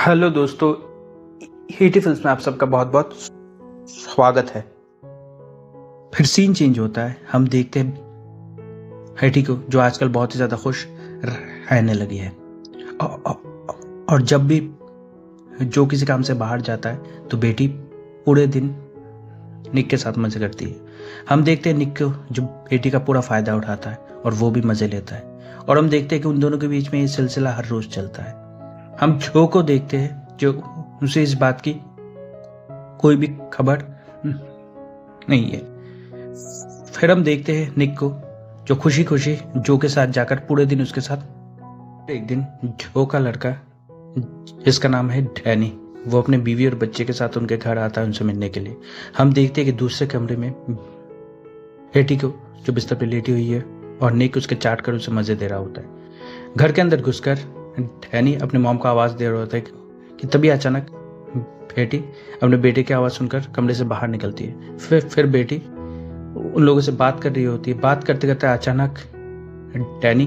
Hello दोस्तों, हीटी films में आप सबका बहुत बहुत स्वागत है। फिर सीन चेंज होता है। हम देखते हैं हेटी को, जो आजकल बहुत ही ज़्यादा खुश रहने लगी है। और जब भी जो किसी काम से बाहर जाता है तो बेटी पूरे दिन निक के साथ मज़े करती है। हम देखते हैं निक को, जो बेटी का पूरा फ़ायदा उठाता है और वो भी मज़े लेता है। और हम देखते हैं कि उन दोनों के बीच में ये सिलसिला हर रोज़ चलता है। हम जो को देखते हैं, जो उसे इस बात की कोई भी खबर नहीं है। फिर हम देखते हैं निक को, जो खुशी खुशी जो के साथ जाकर पूरे दिन उसके साथ। एक दिन जो का लड़का, जिसका नाम है डैनी, वो अपने बीवी और बच्चे के साथ उनके घर आता है उनसे मिलने के लिए। हम देखते हैं कि दूसरे कमरे में हेटी को, जो बिस्तर पे लेटी हुई है, और निक उसके चाट कर उसे मजे दे रहा होता है। घर के अंदर घुसकर डैनी अपने मॉम को आवाज़ दे रहा होता है कि तभी अचानक बेटी अपने बेटे की आवाज़ सुनकर कमरे से बाहर निकलती है। फिर बेटी उन लोगों से बात कर रही होती है। बात करते करते अचानक डैनी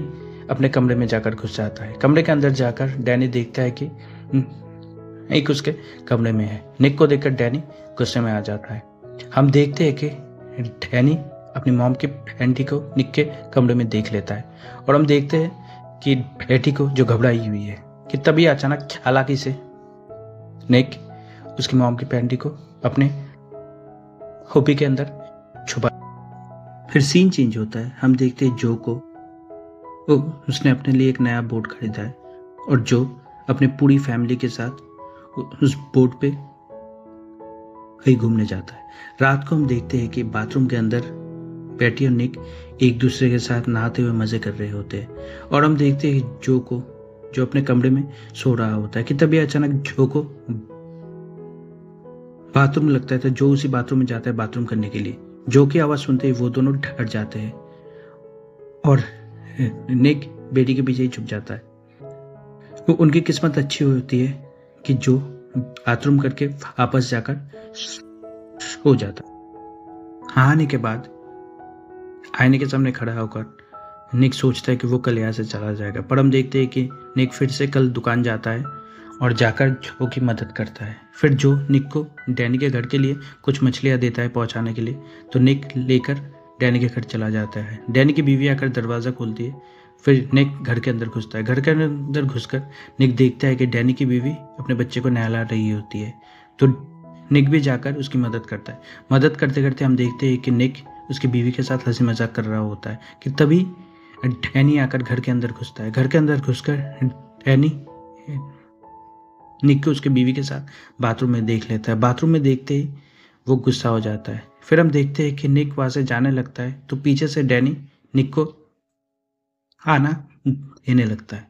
अपने कमरे में जाकर घुस जाता है। कमरे के अंदर जाकर डैनी देखता है कि निक उसके कमरे में है। निक को देखकर डैनी गुस्से में आ जाता है। हम देखते हैं कि डैनी अपनी मॉम की पैंटी को निक के कमरे में देख लेता है। और हम देखते हैं कि बेटी को, जो घबराई हुई है, कि तभी अचानक चालाकी से निक उसकी मॉम की पैंटी को अपने होपी के अंदर छुपा। फिर सीन चेंज होता है। हम देखते हैं जो को, उसने अपने लिए एक नया बोट खरीदा है और जो अपने पूरी फैमिली के साथ उस बोट पे कहीं घूमने जाता है। रात को हम देखते हैं कि बाथरूम के अंदर बेटी और निक एक दूसरे के साथ नहाते हुए मजे कर रहे होते हैं। और हम देखते हैं जो को, जो अपने कमरे में सो रहा होता है, कि तभी अचानक जो को बाथरूम लगता है। तो जो उसी बाथरूम में जाता है बाथरूम करने के लिए। जो की आवाज सुनते ही वो दोनों डर जाते हैं और निक बेटी के पीछे ही छुप जाता है। उनकी किस्मत अच्छी होती है कि जो बाथरूम करके वापस जाकर सो जाता। आने के बाद आईने के सामने खड़ा होकर निक सोचता है कि वो कल यहाँ से चला जाएगा। पर हम देखते हैं कि निक फिर से कल दुकान जाता है और जाकर जो की मदद करता है। फिर जो निक को डैनी के घर के लिए कुछ मछलियाँ देता है पहुँचाने के लिए, तो निक लेकर डैनी के घर चला जाता है। डैनी की बीवी आकर दरवाज़ा खोलती है। फिर निक घर के अंदर घुसता है। घर के अंदर घुसकर निक देखता है कि डैनी की बीवी अपने बच्चे को नहला रही होती है। तो निक भी जाकर उसकी मदद करता है। मदद करते करते हम देखते हैं कि निक उसकी बीवी के साथ हंसी मजाक कर रहा होता है, कि तभी डैनी आकर घर के अंदर घुसता है। घर के अंदर घुसकर डैनी निक को उसके बीवी के साथ बाथरूम में देख लेता है। बाथरूम में देखते ही वो गुस्सा हो जाता है। फिर हम देखते हैं कि निक वहां से जाने लगता है, तो पीछे से डैनी निक को आना देने लगता है।